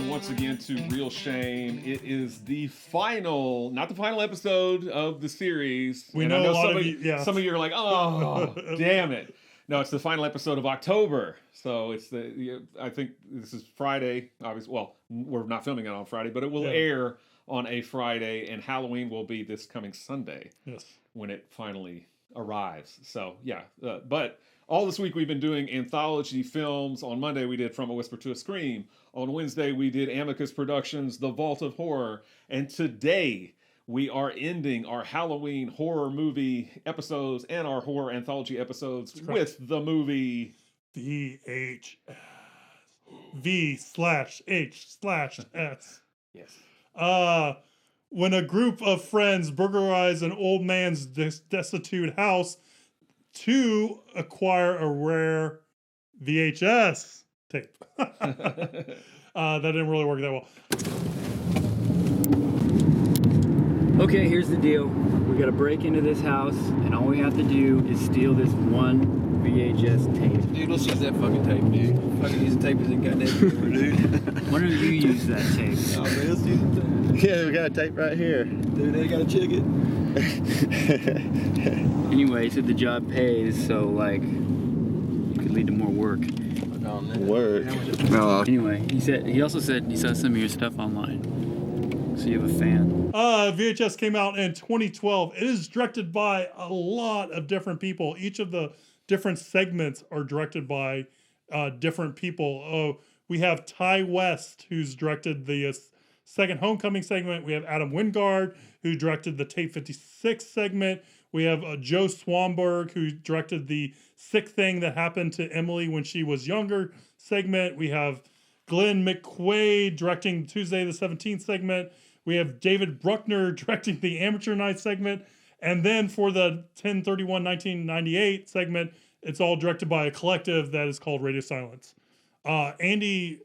once again to Real Shame. It is the final, not the final episode of the series. We and know I know a lot some of you, yeah. Some of you are like, oh, damn it. No, it's the final episode of October. So it's I think this is Friday. Obviously, well, we're not filming it on Friday, but it will air on a Friday, and Halloween will be this coming Sunday. Yes. When it finally arrives. So, yeah. But all this week we've been doing anthology films. On Monday we did From a Whisper to a Scream. On Wednesday we did Amicus Productions' The Vault of Horror. And today we are ending our Halloween horror movie episodes and our horror anthology episodes with the movie VHS. V/H/S. Yes. When a group of friends burglarize an old man's destitute house to acquire a rare VHS tape. That didn't really work that well. Okay, here's the deal. We gotta break into this house, and all we have to do is steal this one VHS tape. Dude, let's use that fucking tape, dude. Fucking use the tape as it got that anymore, dude. Why don't you use that tape? Oh, man, let's use the tape. Yeah, we got a tape right here. Dude, they gotta check it. Anyway, he said the job pays, so like, it could lead to more work. Work. Anyway, he also said he saw some of your stuff online. So you have a fan. VHS came out in 2012. It is directed by a lot of different people. Each of the different segments are directed by different people. We have Ty West, who's directed the second Homecoming segment. We have Adam Wingard, who directed the Tape 56 segment. We have Joe Swanberg, who directed the Sick Thing That Happened to Emily When She Was Younger segment. We have Glenn McQuaid directing Tuesday the 17th segment. We have David Bruckner directing the Amateur Night segment. And then for the 10/31/1998 segment, it's all directed by a collective that is called Radio Silence. Andy,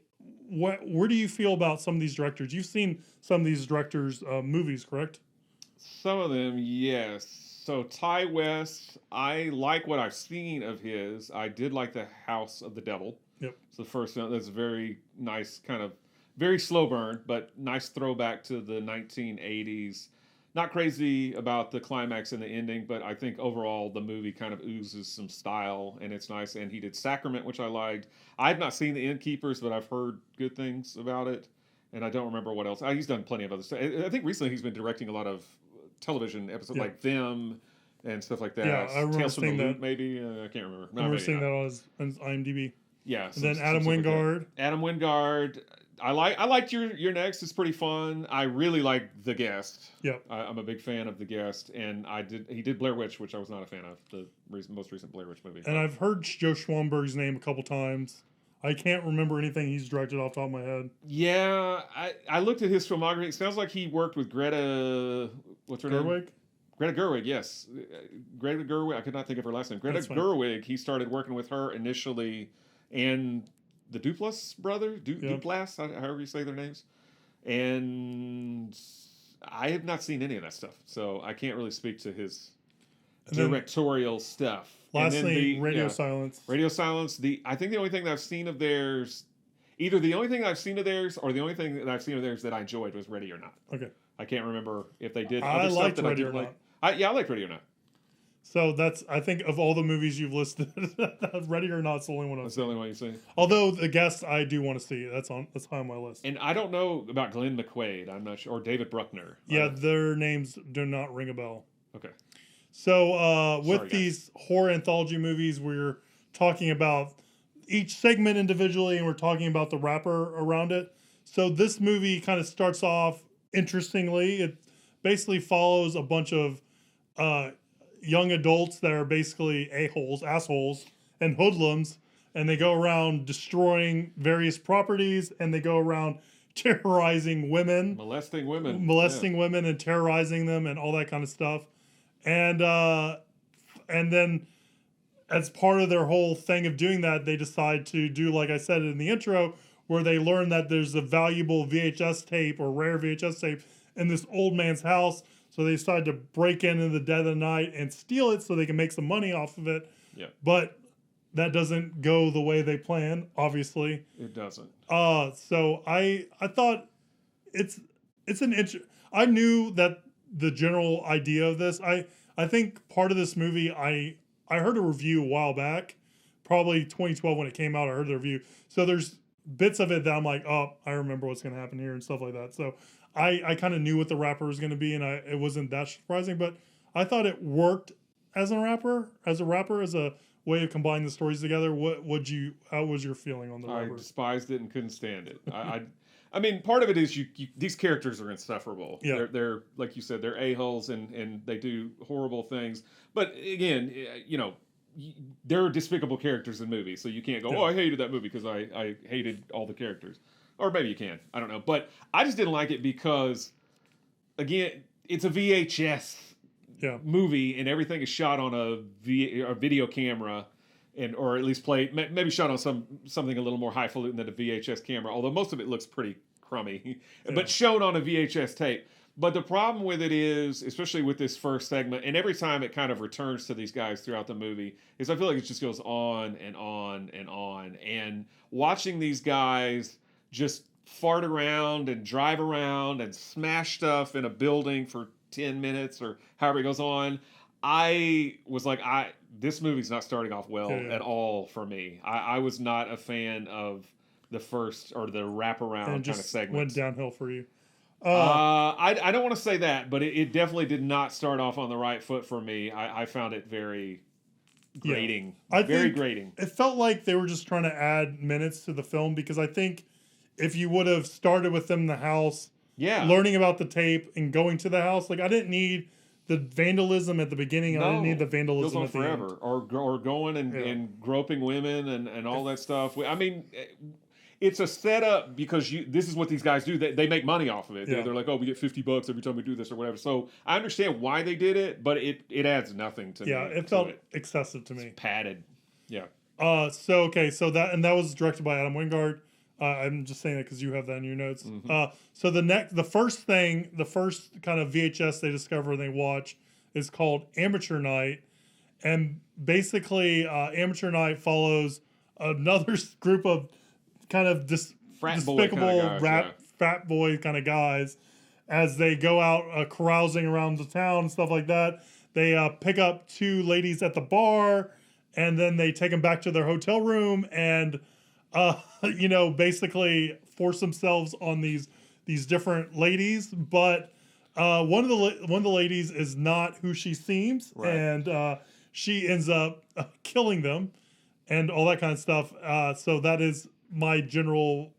where do you feel about some of these directors? You've seen some of these directors' movies, correct? Some of them, yes. So Ty West, I like what I've seen of his. I did like The House of the Devil. Yep. It's the first one. That's a very nice kind of, very slow burn, but nice throwback to the 1980s. Not crazy about the climax and the ending, but I think overall the movie kind of oozes some style, and it's nice. And he did Sacrament, which I liked. I've not seen The Innkeepers, but I've heard good things about it, and I don't remember what else. He's done plenty of other stuff. I think recently he's been directing a lot of television episodes like Them and stuff like that. Yeah, I remember Tales from the seeing Loop, that. maybe. I can't remember. I remember seeing that on IMDb. Yeah. And then Adam Wingard. Adam Wingard. I liked your next. It's pretty fun. I really like The Guest. Yep. I'm a big fan of The Guest, and he did Blair Witch, which I was not a fan of, the most recent Blair Witch movie. And I've heard Joe Schwamberg's name a couple times. I can't remember anything he's directed off the top of my head. Yeah, I looked at his filmography. It sounds like he worked with Greta. What's her name? Gerwig? Greta Gerwig, yes. Greta Gerwig. I could not think of her last name. Greta Gerwig. He started working with her initially, and the Duplass brothers, Duplass, however you say their names. And I have not seen any of that stuff, so I can't really speak to his directorial stuff. Lastly, Radio Silence. Radio Silence. I think the only thing that I've seen of theirs, either the only thing I've seen of theirs or the only thing that I've seen of theirs that I enjoyed was Ready or Not. Okay. I can't remember if they did I other stuff liked that Ready I did or like. Not. I liked Ready or Not. So that's, I think, of all the movies you've listed, Ready or Not's the only one I've That's seen. the only one you've seen. Although The Guest I do want to see. That's high on my list. And I don't know about Glenn McQuaid. I'm not sure. Or David Bruckner. Yeah, their names do not ring a bell. Okay. So with these horror anthology movies, we're talking about each segment individually, and we're talking about the wrapper around it. So this movie kind of starts off interestingly. It basically follows a bunch of young adults that are basically assholes, and hoodlums, and they go around destroying various properties, and they go around terrorizing women. Molesting women. Women and terrorizing them and all that kind of stuff. And then as part of their whole thing of doing that, they decide to do, like I said in the intro, where they learn that there's a valuable VHS tape or rare VHS tape in this old man's house. So they decide to break in the dead of the night and steal it so they can make some money off of it. Yeah. But that doesn't go the way they plan, obviously. It doesn't. So I thought it's I knew that the general idea of this. I think part of this movie, I heard a review a while back, probably 2012 when it came out. I heard the review. So there's bits of it that I'm like, oh, I remember what's going to happen here and stuff like that. So I kind of knew what the rapper was going to be, and it wasn't that surprising, but I thought it worked as a rapper, as a way of combining the stories together. How was your feeling on the I rapper? despised it and couldn't stand it. I mean, part of it is these characters are insufferable. Yeah. They're like you said, they're a-holes and they do horrible things. But again, there are despicable characters in movies, so you can't go, oh, I hated that movie because I hated all the characters. Or maybe you can. I don't know. But I just didn't like it because, again, it's a VHS movie, and everything is shot on a video camera, or at least played, maybe shot on something a little more highfalutin than a VHS camera, although most of it looks pretty crummy, but shown on a VHS tape. But the problem with it is, especially with this first segment, and every time it kind of returns to these guys throughout the movie, is I feel like it just goes on and on and on. And watching these guys just fart around and drive around and smash stuff in a building for 10 minutes or however it goes on, I was like, this movie's not starting off well at all for me. I was not a fan of the first or the wraparound kind of segment. Went downhill for you. I don't want to say that, but it definitely did not start off on the right foot for me. I found it very grating. Very grating. It felt like they were just trying to add minutes to the film, because I think if you would have started with them in the house, learning about the tape and going to the house, like I didn't need the vandalism at the beginning. I didn't need the vandalism at the forever. end. Or going and groping women and all that stuff. I mean, it's a setup because this is what these guys do. They make money off of it. They're like, oh, we get $50 every time we do this or whatever. So I understand why they did it, but it adds nothing to me. Yeah, it felt excessive to me. It's padded. Yeah. So that was directed by Adam Wingard. I'm just saying that because you have that in your notes. Mm-hmm. So the first kind of VHS they discover and they watch is called Amateur Night, and basically Amateur Night follows another group of kind of despicable frat boy kind of guys as they go out carousing around the town and stuff like that. They pick up two ladies at the bar, and then they take them back to their hotel room and basically force themselves on these different ladies. But one of the ladies is not who she seems, and she ends up killing them and all that kind of stuff. So that is my general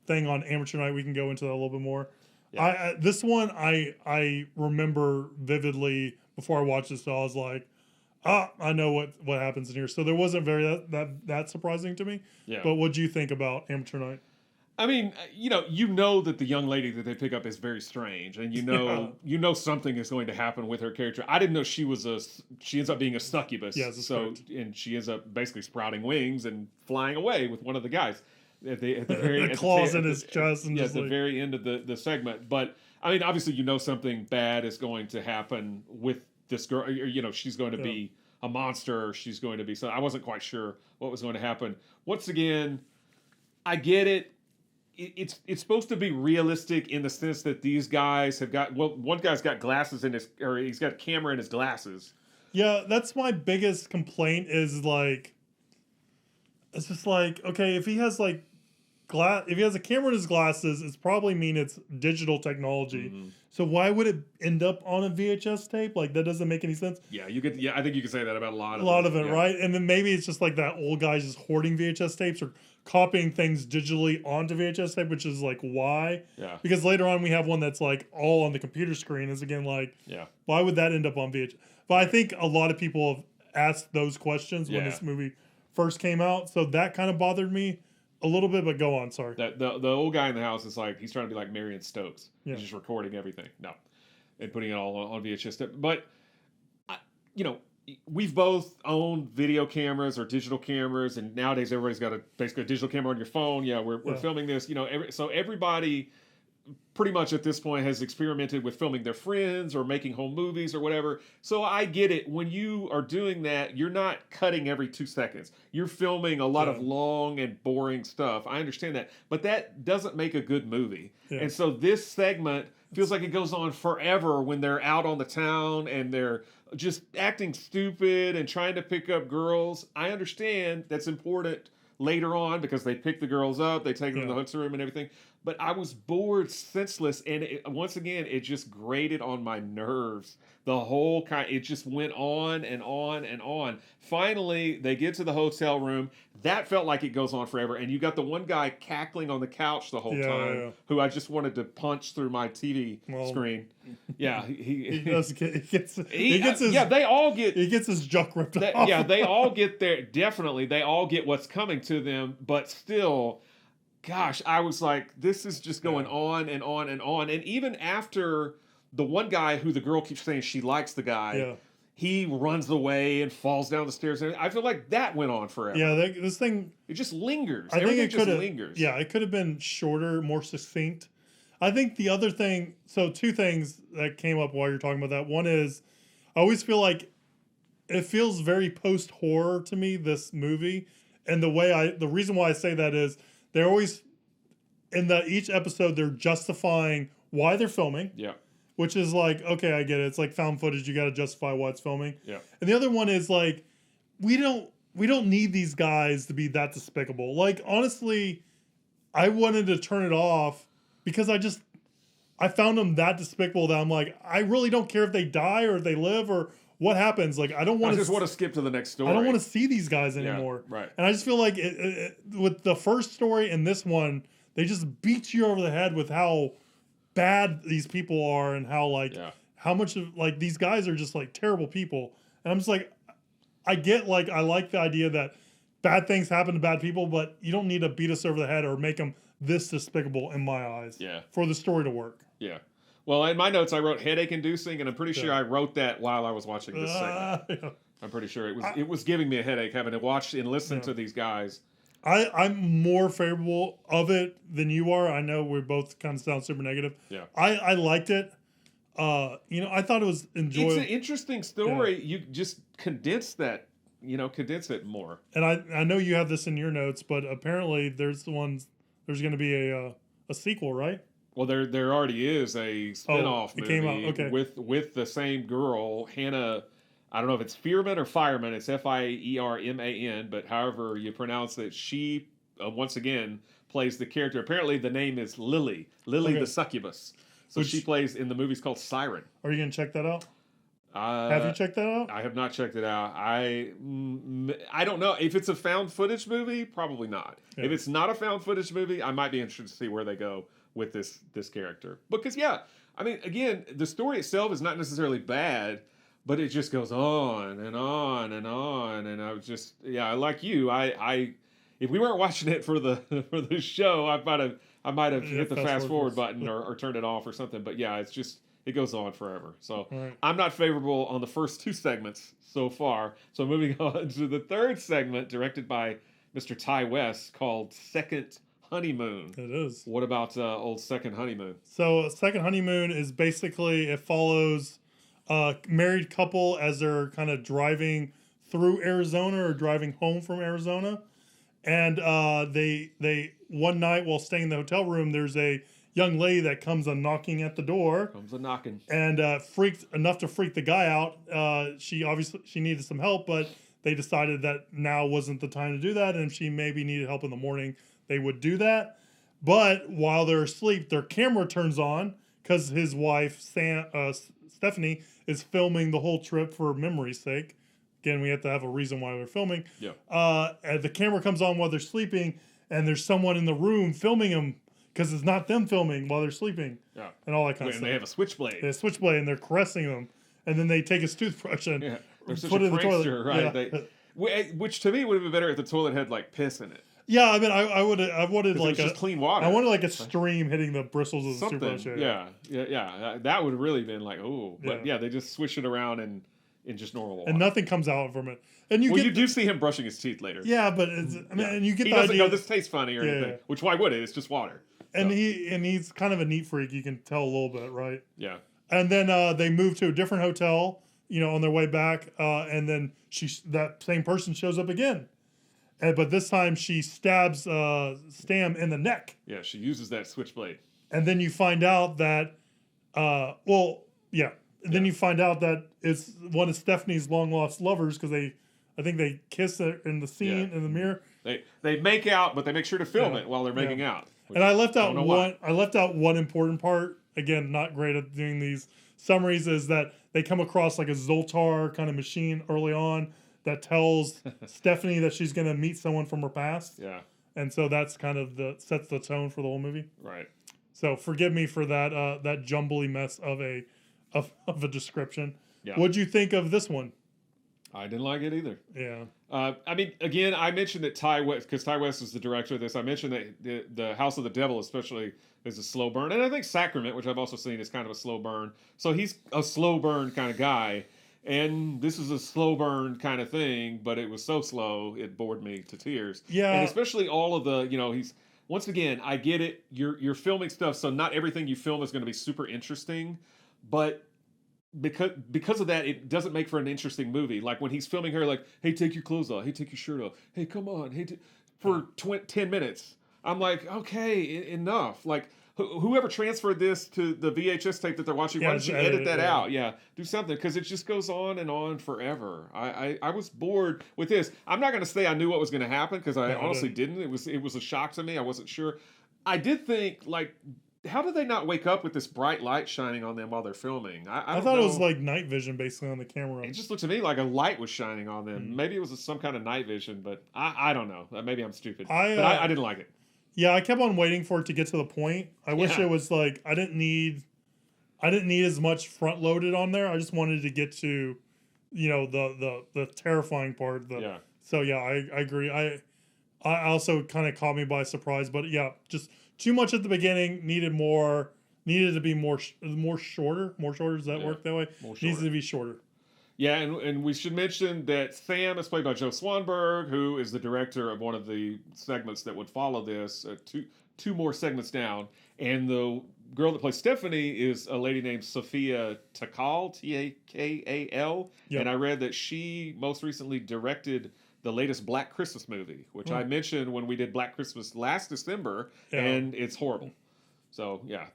thing on Amateur Night. We can go into that a little bit more. Yeah. This one I remember vividly before I watched this, so I was like, I know what happens in here. So there wasn't very that surprising to me. Yeah. But what do you think about Amateur Night? I mean, you know that the young lady that they pick up is very strange, and you know something is going to happen with her character. I didn't know she ends up being a succubus. Yes, and she ends up basically sprouting wings and flying away with one of the guys at the very claws in his chest. And at the very end of the segment. But I mean, obviously, something bad is going to happen with this girl. She's going to be a monster. She's going to be. So I wasn't quite sure what was going to happen. Once again, I get it. It's supposed to be realistic in the sense that these guys have got. Well, one guy's got glasses he's got a camera in his glasses. Yeah, that's my biggest complaint. Is like, it's just like, okay, if he has like if he has a camera in his glasses, it's probably mean it's digital technology. Mm-hmm. So why would it end up on a VHS tape? Like, that doesn't make any sense. Yeah, I think you can say that about a lot of it, right? And then maybe it's just like that old guy just hoarding VHS tapes or copying things digitally onto VHS tape, which is like, why? Yeah. Because later on we have one that's like all on the computer screen. Is again like, why would that end up on VHS? But I think a lot of people have asked those questions when this movie first came out, so that kind of bothered me a little bit. But go on, sorry. The old guy in the house is like, he's trying to be like Marion Stokes. Yeah. He's just recording everything. No. And putting it all on VHS. But, we've both owned video cameras or digital cameras, and nowadays everybody's got basically a digital camera on your phone. Yeah, we're filming this. So everybody, pretty much at this point has experimented with filming their friends or making home movies or whatever. So I get it. When you are doing that, you're not cutting every 2 seconds. You're filming a lot of long and boring stuff. I understand that. But that doesn't make a good movie. Yeah. And so this segment feels like it goes on forever when they're out on the town and they're just acting stupid and trying to pick up girls. I understand that's important later on because they pick the girls up, they take them to the hotel room and everything. But I was bored, senseless, and once again, it just grated on my nerves. The whole it just went on and on and on. Finally, they get to the hotel room. That felt like it goes on forever. And you got the one guy cackling on the couch the whole time, who I just wanted to punch through my TV screen. Yeah, he gets his, they all get, he gets his junk ripped off. Yeah, they all get there. Definitely, they all get what's coming to them, but still. Gosh, I was like, this is just going on and on and on. And even after the one guy who the girl keeps saying she likes the guy, he runs away and falls down the stairs. And I feel like that went on forever. Yeah, this thing... It just lingers. I think it just lingers. Yeah, it could have been shorter, more succinct. I think the other thing... So 2 things that came up while you're talking about that. One is, I always feel like it feels very post-horror to me, this movie. And the reason why I say that is... They're always, in each episode, they're justifying why they're filming. Yeah. Which is like, okay, I get it. It's like found footage. You got to justify why it's filming. Yeah. And the other one is like, we don't need these guys to be that despicable. Like, honestly, I wanted to turn it off because I found them that despicable that I'm like, I really don't care if they die or if they live or what happens. Like, I just want to skip to the next story. I don't want to see these guys anymore. Yeah, right. And I just feel like with the first story and this one, they just beat you over the head with how bad these people are and how how much of like these guys are just like terrible people. And I'm just like, I like the idea that bad things happen to bad people, but you don't need to beat us over the head or make them this despicable in my eyes. Yeah. For the story to work. Yeah. Well, in my notes, I wrote headache-inducing, and I'm pretty sure I wrote that while I was watching this segment. Yeah. I'm pretty sure it was giving me a headache having to watch and listen to these guys. I'm more favorable of it than you are. I know we both kind of sound super negative. Yeah. I liked it. I thought it was enjoyable. It's an interesting story. Yeah. You just condense that, condense it more. And I know you have this in your notes, but apparently there's going to be a sequel, right? Well, there already is a spinoff movie came out. Okay. with the same girl, Hannah. I don't know if it's Fierman or Fireman. It's Fierman, but however you pronounce it, she once again plays the character. Apparently, the name is Lily the succubus. So she plays in the movie's called Siren. Are you gonna check that out? Have you checked that out? I have not checked it out. I don't know if it's a found footage movie. Probably not. Yeah. If it's not a found footage movie, I might be interested to see where they go with this character. Because again, the story itself is not necessarily bad, but it just goes on and on and on. And I was just like you. I if we weren't watching it for the show, I might have hit the fast forward button or turned it off or something. But yeah, it's just. It goes on forever. So I'm not favorable on the first 2 segments so far. So moving on to the third segment, directed by Mr. Ty West, called Second Honeymoon. It is. What about old Second Honeymoon? So Second Honeymoon is basically, it follows a married couple as they're kind of driving through Arizona or driving home from Arizona. And they one night while staying in the hotel room, there's a young lady that comes a knocking at the door. And freaked enough to freak the guy out. She needed some help, but they decided that now wasn't the time to do that. And if she maybe needed help in the morning, they would do that. But while they're asleep, their camera turns on because his wife, Stephanie, is filming the whole trip for memory's sake. Again, we have to have a reason why we're filming. Yeah. And the camera comes on while they're sleeping, and there's someone in the room filming them. Because it's not them filming while they're sleeping. Yeah. And all that kind of stuff. And they have a switchblade. They have a switchblade and they're caressing them. And then they take his toothbrush and put it in the toilet. Right? Yeah. Which to me would have been better if the toilet had like piss in it. Yeah, I mean, I wanted like just clean water. I wanted like a stream hitting the bristles of the toothbrush. Yeah. That would have really been like, oh. But yeah, they just swish it around in just normal water. And nothing comes out from it. And you do see him brushing his teeth later. Yeah, but and you get he the doesn't idea. Go, this tastes funny or anything. Which why would it? It's just water. And he's kind of a neat freak. You can tell a little bit, right? Yeah. And then they move to a different hotel, on their way back. And then that same person shows up again. But this time she stabs Stam in the neck. Yeah, she uses that switchblade. And then you find out that, Then you find out that it's one of Stephanie's long lost lovers because I think they kiss in the scene in the mirror. They make out, but they make sure to film it while they're making out. And I left out one important part. Again, not great at doing these summaries. Is that they come across like a Zoltar kind of machine early on that tells Stephanie that she's going to meet someone from her past. Yeah. And so that's kind of sets the tone for the whole movie. Right. So forgive me for that jumbly mess of a description. Yeah. What'd you think of this one? I didn't like it either. Yeah. I mean, again, I mentioned that Ty West, because Ty West is the director of this, I mentioned that the House of the Devil especially is a slow burn. And I think Sacrament, which I've also seen, is kind of a slow burn. So he's a slow burn kind of guy. And this is a slow burn kind of thing, but it was so slow, it bored me to tears. Yeah. And especially all of the, once again, I get it. You're filming stuff, so not everything you film is going to be super interesting. But because of that, it doesn't make for an interesting movie. Like when he's filming her, like, hey, take your clothes off. Hey, take your shirt off. Hey, come on. Hey, for 10 minutes. I'm like, okay, enough. Like, whoever transferred this to the VHS tape that they're watching, why don't you edit that out? Yeah, do something, because it just goes on and on forever. I was bored with this. I'm not going to say I knew what was going to happen, because I honestly didn't. It was a shock to me. I wasn't sure. I did think, like, how did they not wake up with this bright light shining on them while they're filming? I thought it was like night vision basically on the camera. It just looked to me like a light was shining on them. Maybe it was some kind of night vision, but I don't know. Maybe I'm stupid. But I didn't like it. Yeah, I kept on waiting for it to get to the point. I wish it was like I didn't need as much front loaded on there. I just wanted to get to, the terrifying part. So yeah, I agree. I also kind of caught me by surprise, but yeah, just too much at the beginning. Needed to be more shorter. More shorter. Does that work that way? Needs to be shorter. Yeah, and we should mention that Sam is played by Joe Swanberg, who is the director of one of the segments that would follow this, two more segments down. And the girl that plays Stephanie is a lady named Sophia Takal, Takal. Yep. And I read that she most recently directed the latest Black Christmas movie, which I mentioned when we did Black Christmas last December, and it's horrible. So yeah,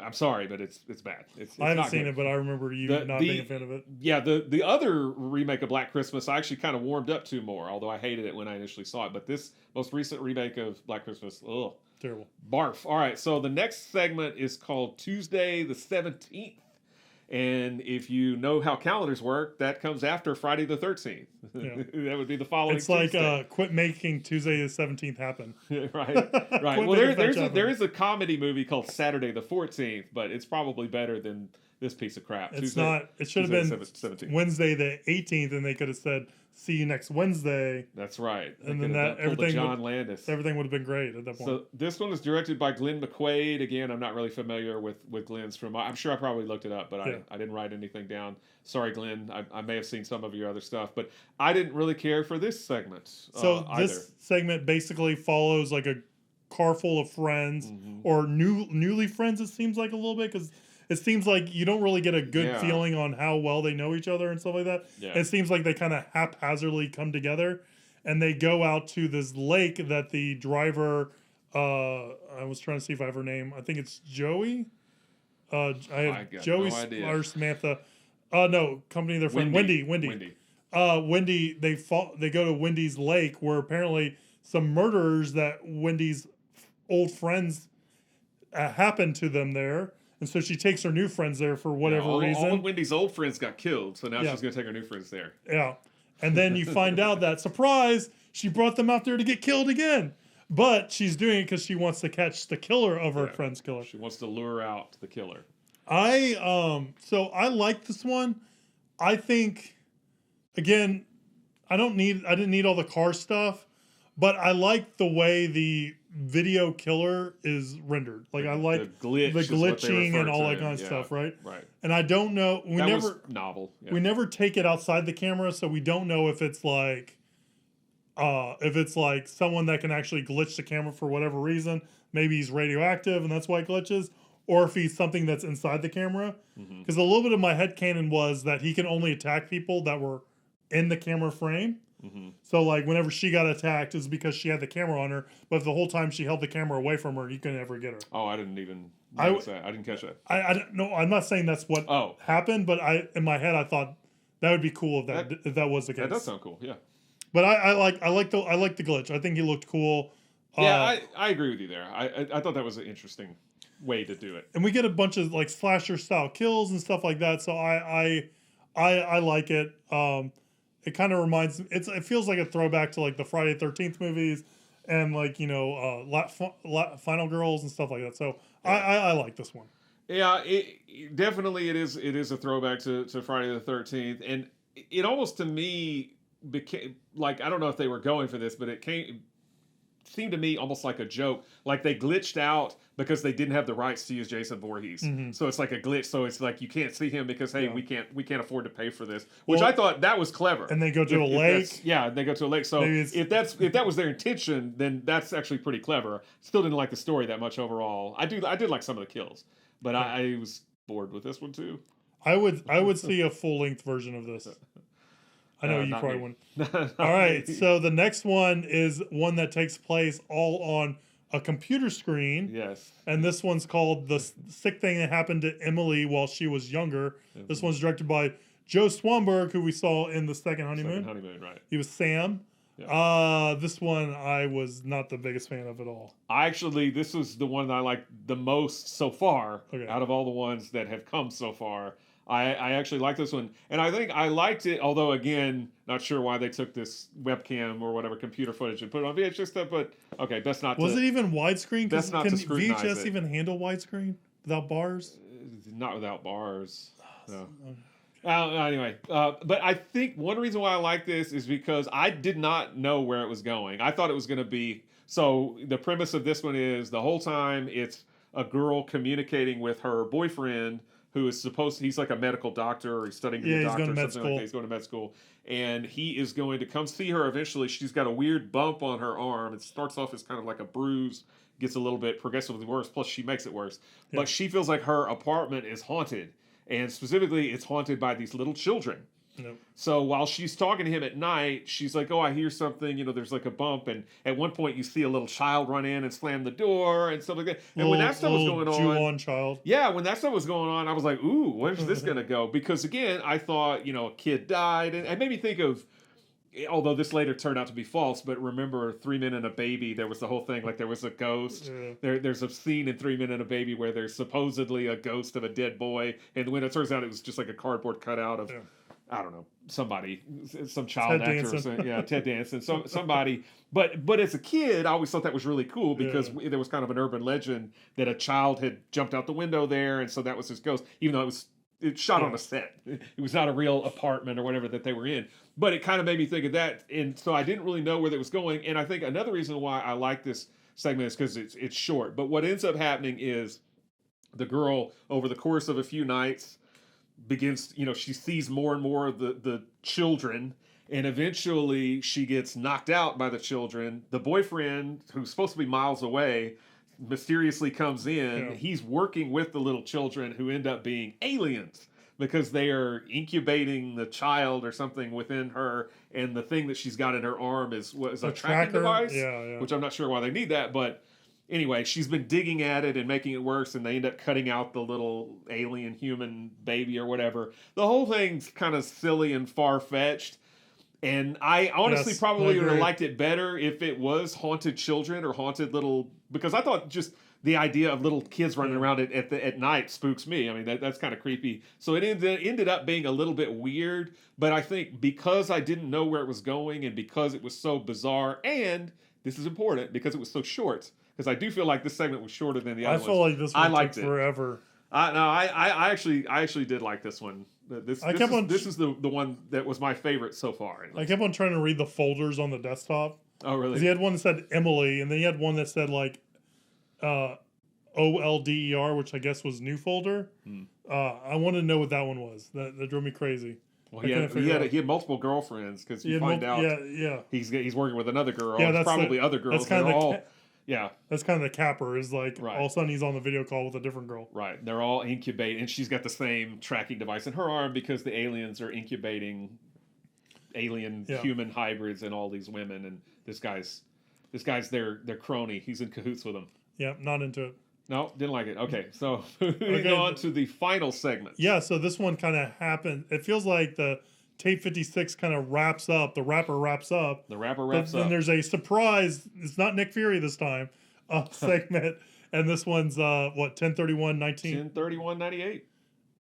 I'm sorry, but it's bad. It's I haven't seen it, but I remember you not being a fan of it. Yeah, the other remake of Black Christmas, I actually kind of warmed up to more, although I hated it when I initially saw it. But this most recent remake of Black Christmas, terrible. Barf. All right, so the next segment is called Tuesday the 17th. And if you know how calendars work, that comes after Friday the 13th. Yeah. That would be the following Tuesday. It's like quit making Tuesday the 17th happen. Right. Well, there is a comedy movie called Saturday the 14th, but it's probably better than this piece of crap. It should have been 17th. Wednesday the 18th, and they could have said, see you next Wednesday. That's right. And then Landis. Everything would have been great at that point. So this one is directed by Glenn McQuaid. Again, I'm not really familiar with Glenn's from. I'm sure I probably looked it up, but I didn't write anything down. Sorry, Glenn. I may have seen some of your other stuff, but I didn't really care for this segment. So this segment basically follows like a car full of friends or newly friends. It seems like a little bit because it seems like you don't really get a good feeling on how well they know each other and stuff like that. Yeah. It seems like they kind of haphazardly come together, and they go out to this lake that the driver. I was trying to see if I have her name. I think it's Joey. I have Joey or Samantha. No, company they're from Wendy. Wendy. They go to Wendy's lake where apparently some murderers that Wendy's old friends happened to them there. And so she takes her new friends there for whatever reason. All of Wendy's old friends got killed, so now she's going to take her new friends there. Yeah. And then you find out that, surprise, she brought them out there to get killed again. But she's doing it because she wants to catch the killer of her friend's killer. She wants to lure out the killer. So I like this one. I think, again, I didn't need all the car stuff, but I like the way the video killer is rendered. Like I like the glitching and all that kind of stuff, right? Right. And I don't know. That was novel. Yeah. We never take it outside the camera, so we don't know if it's like someone that can actually glitch the camera for whatever reason. maybe he's radioactive and that's why it glitches, or if he's something that's inside the camera. Because a little bit of my headcanon was that he can only attack people that were in the camera frame. So like whenever she got attacked, it's because she had the camera on her, but the whole time she held the camera away from her, you couldn't ever get her. Oh, I didn't even notice that. I didn't catch that. I don't know. I'm not saying that's what happened, but in my head I thought that would be cool if that was the case. That does sound cool. Yeah. But I like the glitch. I think he looked cool. Yeah, I agree with you there. I thought that was an interesting way to do it. And we get a bunch of like slasher style kills and stuff like that. So I like it. It kind of reminds. It feels like a throwback to like the Friday 13th movies and like Final Girls and stuff like that. So I like this one. Yeah, definitely it is a throwback to Friday the 13th, and it almost to me became like, I don't know if they were going for this, but it seemed to me almost like a joke. Like they glitched out because they didn't have the rights to use Jason Voorhees. So it's like a glitch. So it's like you can't see him because we can't afford to pay for this. Which I thought that was clever. And they go to a lake. Yeah, they go to a lake. So if that was their intention, then that's actually pretty clever. Still didn't like the story that much overall. I did like some of the kills, but I was bored with this one too. I would see a full length version of this. I know you probably wouldn't. All right, so the next one is one that takes place all on a computer screen. Yes. And this one's called The Sick Thing That Happened to Emily While She Was Younger. This one's directed by Joe Swanberg, who we saw in The Second Honeymoon. Second Honeymoon, right. He was Sam. Yeah. This one I was not the biggest fan of at all. This was the one that I liked the most so far out of all the ones that have come so far. I actually like this one, and I think I liked it, although, again, not sure why they took this webcam or whatever computer footage and put it on VHS stuff, but, okay, best not to... Was it even widescreen? Best not to scrutinize VHS it. even handle widescreen without bars? Not without bars, no. Anyway, but I think one reason why I like this is because I did not know where it was going. I thought it was going to be... So, the premise of this one is, the whole time, it's a girl communicating with her boyfriend who is he's like a medical doctor, or he's studying to be a doctor or something like that. He's going to med school. And he is going to come see her eventually. She's got a weird bump on her arm. It starts off as kind of like a bruise, gets a little bit progressively worse, plus she makes it worse. Yeah. But she feels like her apartment is haunted. And specifically, it's haunted by these little children. Nope. So while she's talking to him at night, she's like, oh, I hear something, there's like a bump. And at one point you see a little child run in and slam the door and stuff like that. And when that stuff was going on, child. Yeah, when that stuff was going on, I was like, ooh, where's this going to go? Because again, I thought, a kid died. And it made me think of, although this later turned out to be false, but remember 3 Men and a Baby, there was the whole thing, like there was a ghost. Yeah. There's a scene in 3 Men and a Baby where there's supposedly a ghost of a dead boy. And when it turns out it was just like a cardboard cutout of... Yeah. I don't know, somebody, some child Ted actor, Ted Danson, somebody. But as a kid, I always thought that was really cool because there was kind of an urban legend that a child had jumped out the window there, and so that was his ghost, even though it shot on a set. It was not a real apartment or whatever that they were in. But it kind of made me think of that, and so I didn't really know where that was going. And I think another reason why I like this segment is because it's short. But what ends up happening is the girl, over the course of a few nights, begins, she sees more and more of the children, and eventually she gets knocked out by the children. The boyfriend, who's supposed to be miles away, mysteriously comes in. Yeah. He's working with the little children who end up being aliens because they are incubating the child or something within her, and the thing that she's got in her arm is a tracking device, which I'm not sure why they need that, but anyway, she's been digging at it and making it worse, and they end up cutting out the little alien human baby or whatever. The whole thing's kind of silly and far-fetched, and I honestly probably would have liked it better if it was haunted children or haunted little... Because I thought just the idea of little kids running around at night spooks me. I mean, that's kind of creepy. So it ended up being a little bit weird, but I think because I didn't know where it was going and because it was so bizarre, and this is important, because it was so short... Because I do feel like this segment was shorter than the other ones. I feel like this one took forever. I actually did like this one. This is the one that was my favorite so far. I kept on trying to read the folders on the desktop. Oh, really? He had one that said Emily, and then he had one that said like OLDER, which I guess was new folder. I wanted to know what that one was. That drove me crazy. Well, he had multiple girlfriends because you find out he's working with another girl. Yeah, probably other girls. Yeah. That's kind of the capper. Is like Right. all of a sudden he's on the video call with a different girl. Right. They're all incubating, and she's got the same tracking device in her arm because the aliens are incubating alien human hybrids in all these women, and this guy's their crony. He's in cahoots with them. Yeah, not into it. No, didn't like it. Okay, so moving on to the final segment. Yeah, so this one kind of happened. It feels like the tape 56 kind of wraps up. The rapper wraps up. The rapper wraps up. Then there's a surprise. It's not Nick Fury this time. Segment, and this one's what 10/31/19. 10/31/98.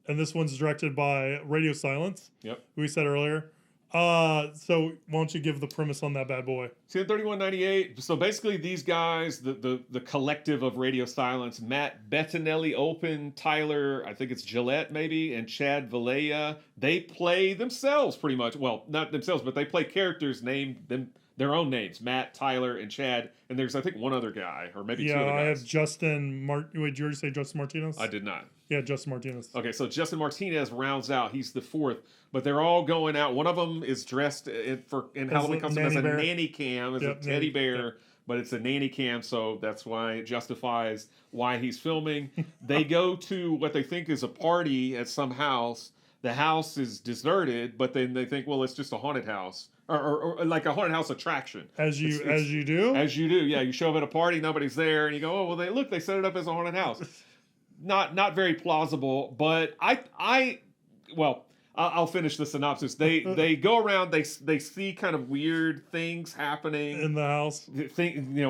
And this one's directed by Radio Silence. Yep. Who we said earlier. So why don't you give the premise on that bad boy? 10/31/98. So basically, these guys, the collective of Radio Silence, Matt Bettinelli, Open, Tyler, I think it's Gillette maybe, and Chad Valleja, they play themselves pretty much. Well, not themselves, but they play characters named them their own names: Matt, Tyler, and Chad. And there's I think one other guy, or maybe two other guys. Yeah, I have Justin. Wait, did you already say Justin Martinez? I did not. Yeah, Justin Martinez. Okay, so Justin Martinez rounds out. He's the fourth, but they're all going out. One of them is dressed in Halloween costume as a nanny cam, as a teddy bear, but it's a nanny cam, so that's why it justifies why he's filming. They go to what they think is a party at some house. The house is deserted, but then they think, well, it's just a haunted house. Or like a haunted house attraction. As you do? As you do, yeah. You show up at a party, nobody's there, and you go, oh, well, they set it up as a haunted house. Not very plausible, but I'll finish the synopsis. They go around, they see kind of weird things happening in the house.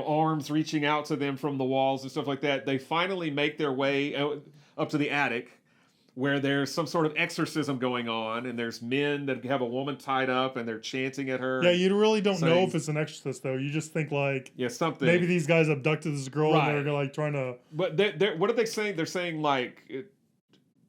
Arms reaching out to them from the walls and stuff like that. They finally make their way up to the attic, where there's some sort of exorcism going on, and there's men that have a woman tied up, and they're chanting at her. Yeah, you really don't know if it's an exorcist, though. You just think like, something. Maybe these guys abducted this girl, right. And they're like trying to. But what are they saying? They're saying like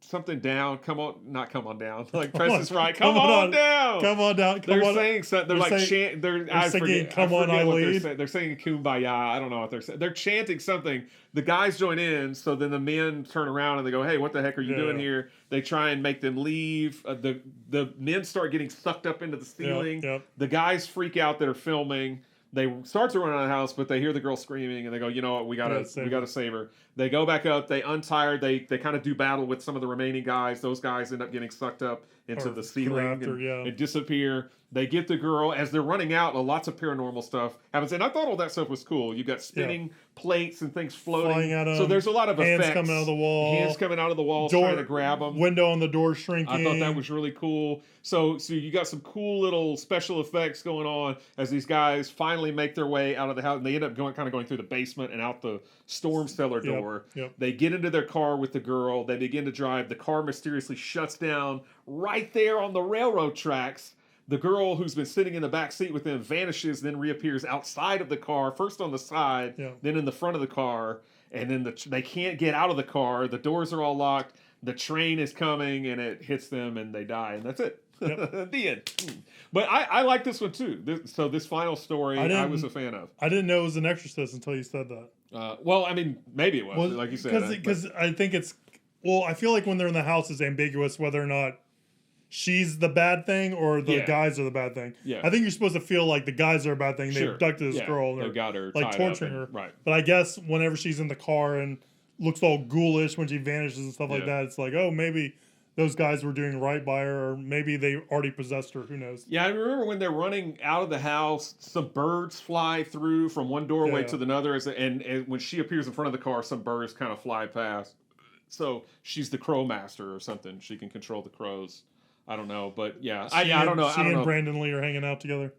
something down. Come on down. Like Price is Right. Come on down. Come on down. They're saying something. They're like chanting. They're singing "Come on, Eileen." They're saying "Kumbaya." I don't know what they're saying. They're chanting something. The guys join in, so then the men turn around and they go, "Hey, what the heck are you doing here?" They try and make them leave. The men start getting sucked up into the ceiling. Yep. The guys freak out that are filming. They start to run out of the house, but they hear the girl screaming, and they go, "You know what? We gotta save her." They go back up. They untie her. They kind of do battle with some of the remaining guys. Those guys end up getting sucked up into the ceiling and disappear. They get the girl. As they're running out, lots of paranormal stuff happens. And I thought all that stuff was cool. You got spinning plates and things floating. Flying at them. So there's a lot of hands effects. coming out of the wall. Hands coming out of the walls trying to grab them. Window on the door shrinking. I thought that was really cool. So you got some cool little special effects going on as these guys finally make their way out of the house. And they end up going through the basement and out the storm cellar door. Yep. They get into their car with the girl. They begin to drive. The car mysteriously shuts down right there on the railroad tracks. The girl who's been sitting in the back seat with them vanishes, then reappears outside of the car, first on the side, then in the front of the car, and then they can't get out of the car. The doors are all locked. The train is coming, and it hits them, and they die, and that's it. Yep. The end. But I like this one, too. This final story, I was a fan of. I didn't know it was an exorcist until you said that. Well, I mean, maybe it was, like you said. Because I think it's... Well, I feel like when they're in the house, it's ambiguous whether or not she's the bad thing or the guys are the bad thing. Yeah. I think you're supposed to feel like the guys are a bad thing. They abducted this girl. And they got her like torturing her. Right. But I guess whenever she's in the car and looks all ghoulish when she vanishes and stuff like that, it's like, oh, maybe those guys were doing right by her, or maybe they already possessed her. Who knows? Yeah, I remember when they're running out of the house, some birds fly through from one doorway to another, and when she appears in front of the car, some birds kind of fly past. So she's the crow master or something. She can control the crows. I don't know, but yeah, I don't know. She and Brandon Lee are hanging out together.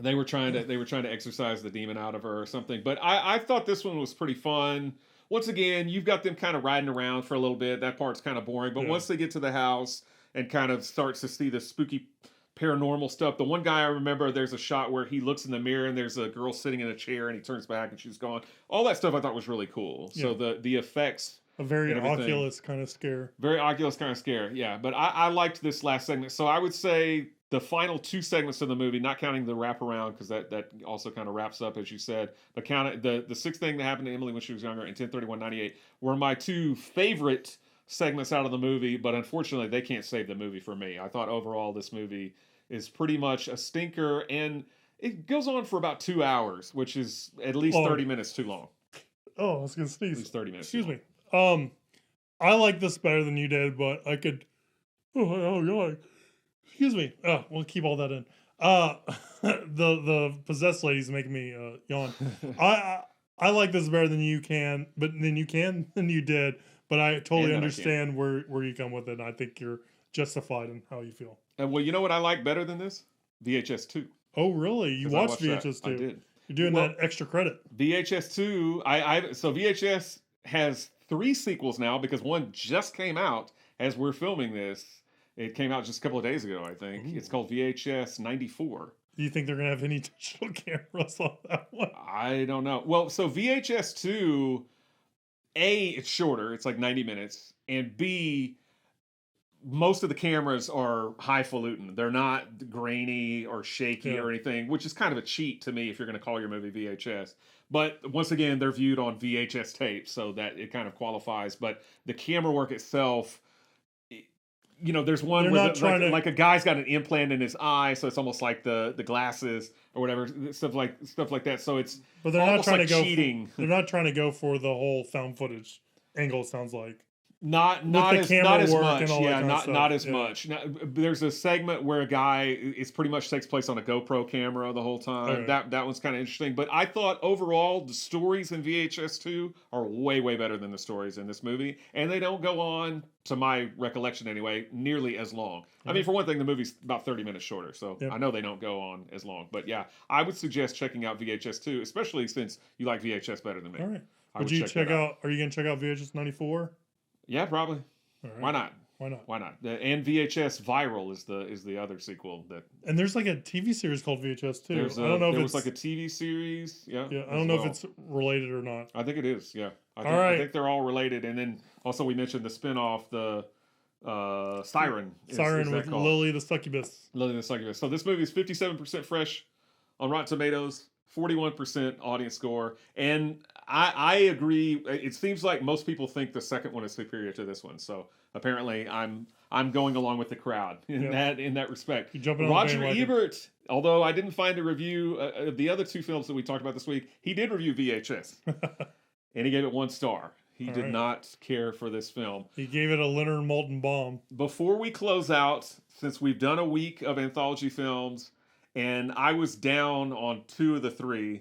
They were trying to exorcise the demon out of her or something. But I thought this one was pretty fun. Once again, you've got them kind of riding around for a little bit. That part's kind of boring. But once they get to the house and kind of starts to see the spooky paranormal stuff, the one guy I remember, there's a shot where he looks in the mirror and there's a girl sitting in a chair and he turns back and she's gone. All that stuff I thought was really cool. Yeah. So the effects. A very Oculus kind of scare. Very Oculus kind of scare, yeah. But I liked this last segment. So I would say the final two segments of the movie, not counting the wraparound, because that also kind of wraps up, as you said, but count the sixth thing that happened to Emily when she was younger and 10/31/98 were my two favorite segments out of the movie, but unfortunately they can't save the movie for me. I thought overall this movie is pretty much a stinker, and it goes on for about 2 hours, which is at least 30 minutes too long. Oh, I was gonna At sneeze. least 30 minutes. Excuse me. I like this better than you did, but I could. Oh God. Excuse me. We'll keep all that in. The possessed lady's making me yawn. I like this better than you can, than you did. But I totally understand where you come with it. And I think you're justified in how you feel. And well, you know what I like better than this? VHS 2. Oh, really? You watched VHS 2? I did. You're doing that extra credit. VHS 2. So VHS has 3 sequels now because one just came out as we're filming this. It came out just a couple of days ago, I think. Ooh. It's called VHS 94. Do you think they're going to have any digital cameras on that one? I don't know. Well, so VHS 2, A, it's shorter. It's like 90 minutes. And B, most of the cameras are highfalutin. They're not grainy or shaky or anything, which is kind of a cheat to me if you're going to call your movie VHS. But once again, they're viewed on VHS tape, so that it kind of qualifies. But the camera work itself, you know, there's one where like a guy's got an implant in his eye, so it's almost like the glasses or whatever, stuff like that. So it's but they're not trying like to go cheating. They're not trying to go for the whole found footage angle. It sounds like not as much. Yeah, not as much. Now, there's a segment where a guy it's pretty much takes place on a GoPro camera the whole time. That one's kind of interesting. But I thought overall the stories in VHS 2 are way better than the stories in this movie, and they don't go on, to my recollection anyway, nearly as long. I mean, for one thing, the movie's about 30 minutes shorter, so I know they don't go on as long. But yeah, I would suggest checking out VHS 2, especially since you like VHS better than me. All right. Would you check out? Are you going to check out VHS 94? Yeah, probably. Right. Why not? Why not? And VHS Viral is the other sequel that. And there's like a TV series called VHS too. I don't know if there was like a TV series. Yeah. Yeah. I don't know if it's related or not. I think it is. Yeah. I think they're all related. And then also we mentioned the spinoff, the Siren. Siren with Lily the Succubus. Lily the Succubus. So this movie is 57% fresh on Rotten Tomatoes. 41% audience score, and I agree. It seems like most people think the second one is superior to this one. So apparently, I'm going along with the crowd in that respect. Roger Ebert, although I didn't find a review of the other 2 films that we talked about this week, he did review VHS, and he gave it 1 star. He did not care for this film. He gave it a Leonard Maltin bomb. Before we close out, since we've done a week of anthology films, and I was down on 2 of the 3.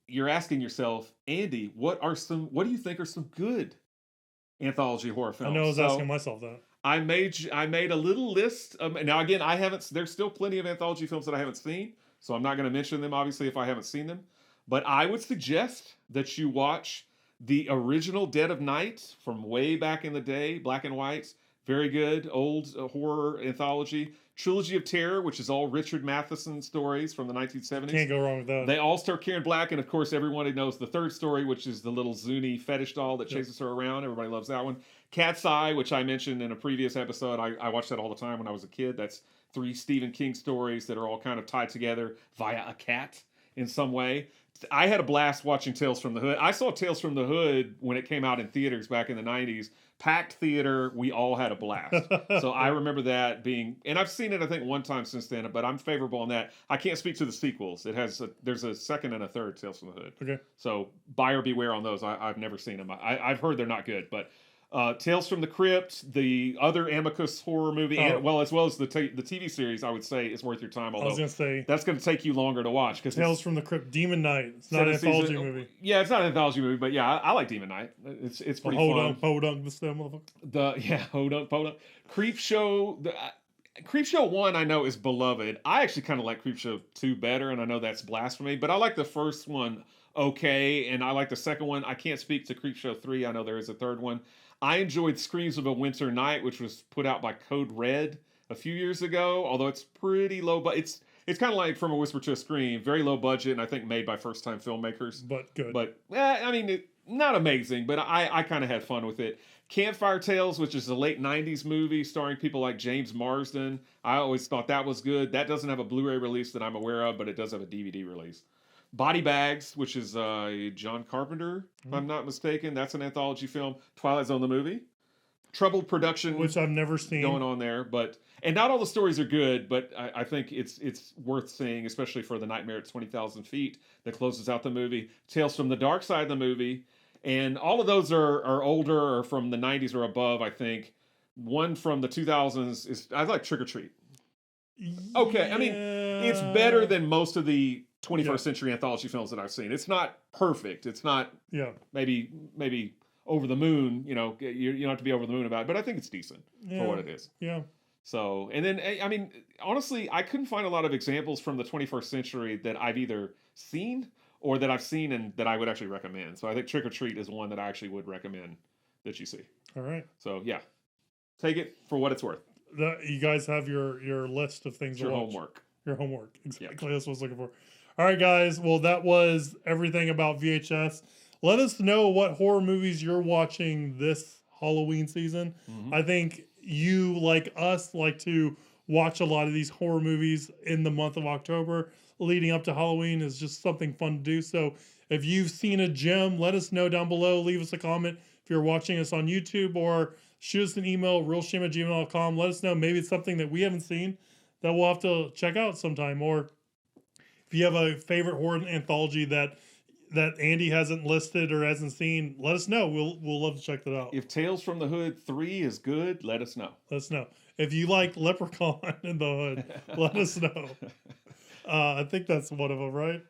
You're asking yourself, Andy, what do you think are some good anthology horror films? I know I was asking myself that. I made a little list. Now again, there's still plenty of anthology films that I haven't seen, so I'm not going to mention them obviously if I haven't seen them. But I would suggest that you watch the original Dead of Night from way back in the day, black and white. Very good old horror anthology. Trilogy of Terror, which is all Richard Matheson stories from the 1970s. Can't go wrong with that. They all star Karen Black, and of course everybody knows the third story, which is the little Zuni fetish doll that chases her around. Everybody loves that one. Cat's Eye, which I mentioned in a previous episode. I watched that all the time when I was a kid. That's 3 Stephen King stories that are all kind of tied together via a cat in some way. I had a blast watching Tales from the Hood. I saw Tales from the Hood when it came out in theaters back in the 90s. Packed theater, we all had a blast. So I remember that being, and I've seen it I think 1 time since then, but I'm favorable on that. I can't speak to the sequels. There's a second and a third Tales from the Hood. Okay. So buyer beware on those. I've never seen them. I've heard they're not good, but Tales from the Crypt, the other Amicus horror movie, as well as the TV series, I would say is worth your time. Although I was going to say that's going to take you longer to watch because Tales from the Crypt, Demon Knight. It's not an anthology movie. Yeah, it's not an anthology movie, but yeah, I like Demon Knight. It's pretty fun. Hold on, this motherfucker. Hold up. Creepshow. Creepshow 1 I know is beloved. I actually kind of like Creepshow 2 better, and I know that's blasphemy, but I like the first one okay, and I like the second one. I can't speak to Creepshow 3. I know there is a third one. I enjoyed Screams of a Winter Night, which was put out by Code Red a few years ago, although it's pretty low, but it's kind of like From a Whisper to a Scream, very low budget, and I think made by first-time filmmakers. But good. But, I mean, not amazing, but I kind of had fun with it. Campfire Tales, which is a late 90s movie starring people like James Marsden. I always thought that was good. That doesn't have a Blu-ray release that I'm aware of, but it does have a DVD release. Body Bags, which is John Carpenter, if I'm not mistaken. That's an anthology film. Twilight Zone, the movie. troubled production, which I've never seen going on there. But and not all the stories are good, but I think it's worth seeing, especially for the Nightmare at 20,000 Feet that closes out the movie. Tales from the Dark Side of the movie, and all of those are older or from the 90s or above. I think one from the 2000s is I like Trick or Treat. Okay, I mean it's better than most of the 21st century anthology films that I've seen. It's not perfect. It's not maybe over the moon. You know, you don't have to be over the moon about it, but I think it's decent for what it is. Yeah. So, and then I mean, honestly, I couldn't find a lot of examples from the 21st century that I've either seen or that I've seen and that I would actually recommend. So I think Trick or Treat is one that I actually would recommend that you see. All right. So yeah, take it for what it's worth. You guys have your list of things It's your to watch. homework. Your homework. Exactly. Yep. That's what I was looking for. All right, guys. Well, that was everything about VHS. Let us know what horror movies you're watching this Halloween season. Mm-hmm. I think you, like us, like to watch a lot of these horror movies in the month of October leading up to Halloween. Is just something fun to do. So if you've seen a gem, let us know down below. Leave us a comment if you're watching us on YouTube, or shoot us an email, realshame@gmail.com. Let us know. Maybe it's something that we haven't seen that we'll have to check out sometime. Or if you have a favorite horror anthology that Andy hasn't listed or hasn't seen, let us know. We'll love to check that out. If Tales from the Hood 3 is good, let us know. Let us know. If you like Leprechaun in the Hood, let us know. I think that's one of them, right?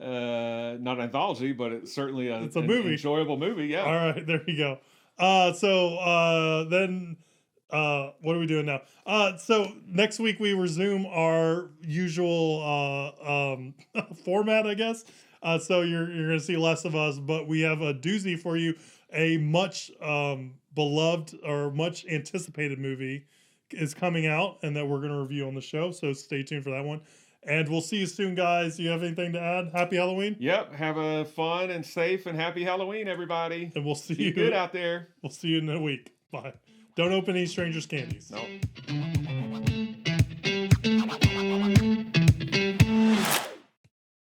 Not an anthology, but it's certainly it's a movie. Enjoyable movie, yeah. All right, there you go. Then what are we doing now? So next week we resume our usual format, I guess. So you're going to see less of us, but we have a doozy for you. A much beloved or much anticipated movie is coming out, and that we're going to review on the show. So stay tuned for that one. And we'll see you soon, guys. Do you have anything to add? Happy Halloween. Yep. Have a fun and safe and happy Halloween, everybody. And we'll see Be you good out there. We'll see you in a week. Bye. Don't open any strangers' candies. No.